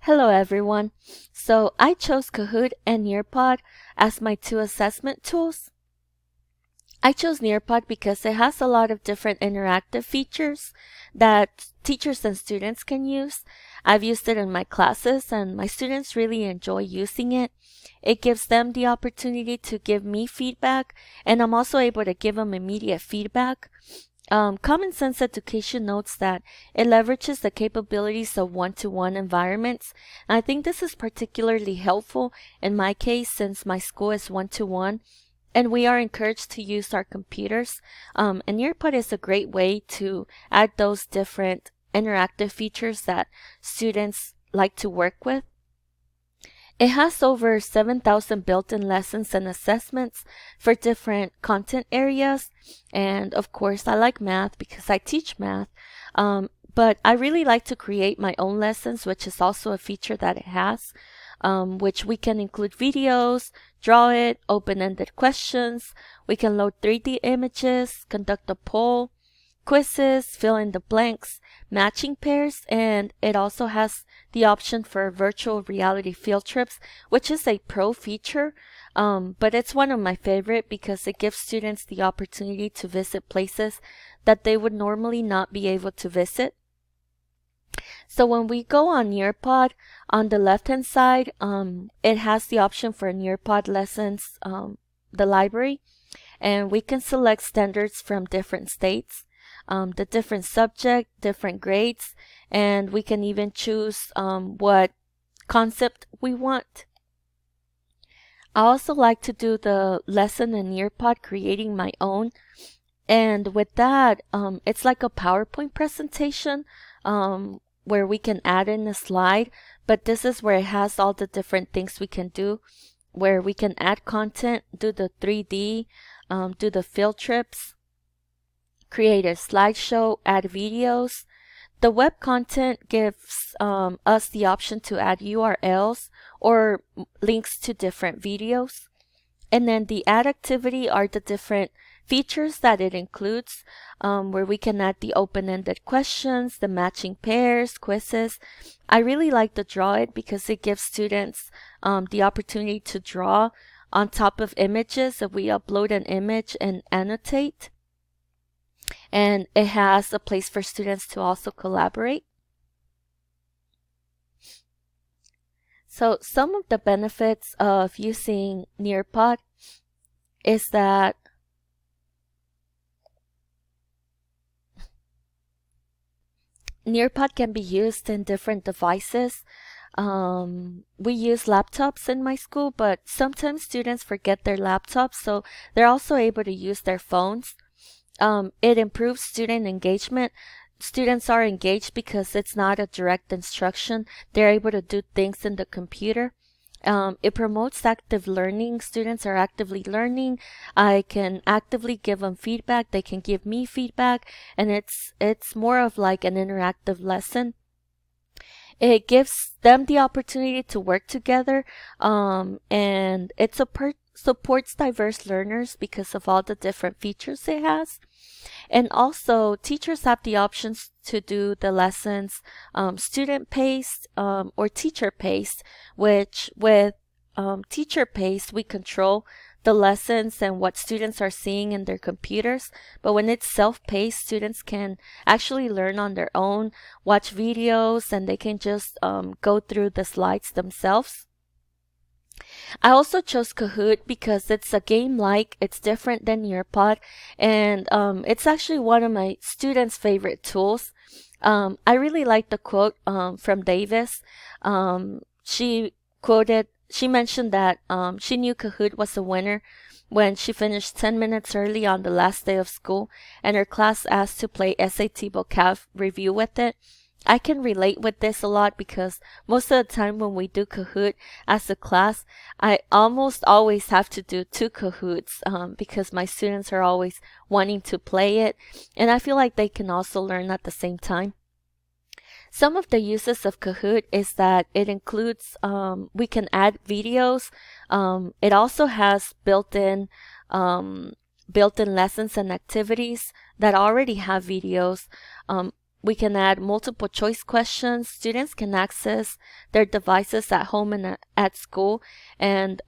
Hello everyone. So I chose Kahoot and Nearpod as my two assessment tools. I chose Nearpod because it has a lot of different interactive features that teachers and students can use. I've used it in my classes and my students really enjoy using it. It gives them the opportunity to give me feedback, and I'm also able to give them immediate feedback. Common Sense Education notes that it leverages the capabilities of one-to-one environments. And I think this is particularly helpful in my case since my school is one-to-one and we are encouraged to use our computers. And Nearpod is a great way to add those different interactive features that students like to work with. It has over 7,000 built-in lessons and assessments for different content areas. And of course, I like math because I teach math. But I really like to create my own lessons, which is also a feature that it has, which we can include videos, draw it, open-ended questions. We can load 3D images, conduct a poll, quizzes, fill in the blanks, matching pairs, and it also has the option for virtual reality field trips, which is a pro feature, but it's one of my favorite because it gives students the opportunity to visit places that they would normally not be able to visit. So when we go on Nearpod, on the left-hand side, it has the option for Nearpod lessons, the library, and we can select standards from different states, the different subject, different grades, and we can even choose what concept we want. I also like to do the lesson in Nearpod, creating my own. And with that, it's like a PowerPoint presentation where we can add in a slide, but this is where it has all the different things we can do, where we can add content, do the 3D, do the field trips, create a slideshow, add videos. The web content gives us the option to add URLs or links to different videos. And then the add activity are the different features that it includes, where we can add the open-ended questions, the matching pairs, quizzes. I really like to draw it because it gives students the opportunity to draw on top of images if we upload an image and annotate. And it has a place for students to also collaborate. So some of the benefits of using Nearpod is that Nearpod can be used in different devices. We use laptops in my school, but sometimes students forget their laptops, so they're also able to use their phones. It improves student engagement. Students are engaged because it's not a direct instruction. They're able to do things in the computer. It promotes active learning. Students are actively learning. I can actively give them feedback. They can give me feedback, and it's more of like an interactive lesson. It gives them the opportunity to work together, and it supports diverse learners because of all the different features it has. And also, teachers have the options to do the lessons student-paced or teacher-paced, which with teacher-paced, we control the lessons and what students are seeing in their computers. But when it's self-paced, students can actually learn on their own, watch videos, and they can just go through the slides themselves. I also chose Kahoot because it's a game-like, it's different than Nearpod, and it's actually one of my students' favorite tools. I really like the quote from Davis. She mentioned that she knew Kahoot was a winner when she finished 10 minutes early on the last day of school, and her class asked to play SAT vocab review with it. I can relate with this a lot because most of the time when we do Kahoot as a class, I almost always have to do two Kahoots because my students are always wanting to play it, and I feel like they can also learn at the same time. Some of the uses of Kahoot is that it includes, we can add videos. It also has built-in lessons and activities that already have videos. We can add multiple choice questions. Students can access their devices at home and at school. And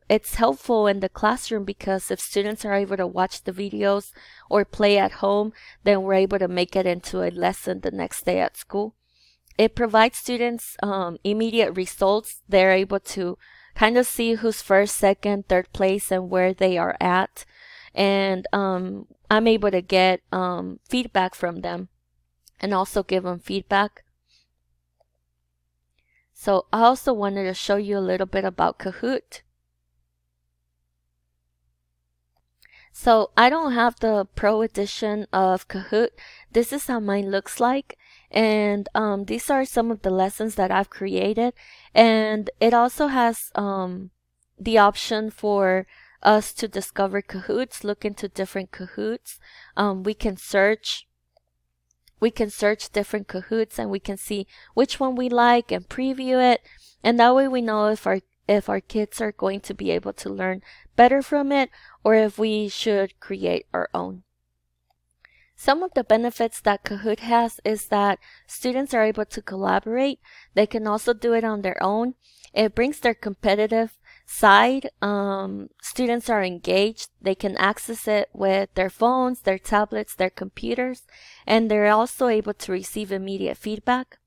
it's helpful in the classroom because if students are able to watch the videos or play at home, then we're able to make it into a lesson the next day at school. It provides students immediate results. They're able to kind of see who's first, second, third place and where they are at. And I'm able to get feedback from them and also give them feedback. So I also wanted to show you a little bit about Kahoot. So I don't have the Pro edition of Kahoot. This is how mine looks like. And these are some of the lessons that I've created. And it also has the option for us to discover Kahoots, look into different Kahoots. We can search different Kahoots and we can see which one we like and preview it. And that way we know if our kids are going to be able to learn better from it or if we should create our own. Some of the benefits that Kahoot has is that students are able to collaborate. They can also do it on their own. It brings their competitive side. Students are engaged. They can access it with their phones, their tablets, their computers, and they're also able to receive immediate feedback.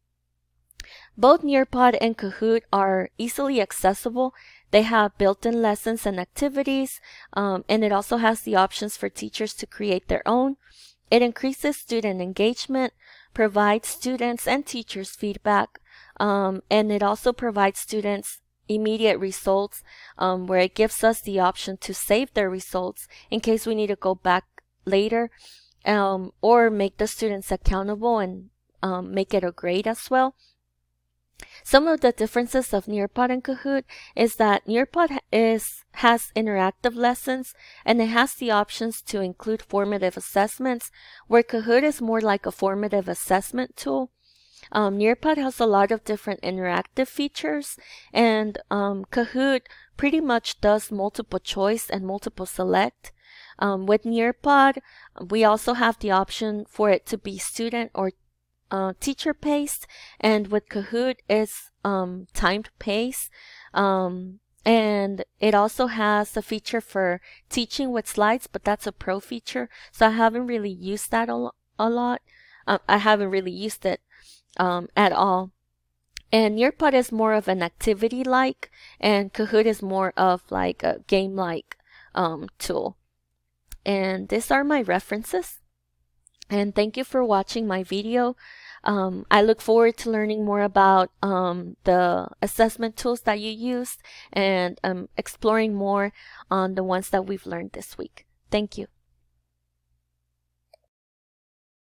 Both Nearpod and Kahoot are easily accessible. They have built-in lessons and activities, and it also has the options for teachers to create their own. It increases student engagement, provides students and teachers feedback, and it also provides students immediate results, where it gives us the option to save their results in case we need to go back later, or make the students accountable and make it a grade as well. Some of the differences of Nearpod and Kahoot is that Nearpod has interactive lessons and it has the options to include formative assessments, where Kahoot is more like a formative assessment tool. Nearpod has a lot of different interactive features, and Kahoot pretty much does multiple choice and multiple select. With Nearpod, we also have the option for it to be student or teacher paced, and with Kahoot it's timed pace, and it also has a feature for teaching with slides, but that's a pro feature, so I haven't really used that a lot. I haven't really used it at all. And Nearpod is more of an activity like, and Kahoot is more of like a game like tool. And these are my references. And thank you for watching my video. I look forward to learning more about the assessment tools that you used and exploring more on the ones that we've learned this week. Thank you.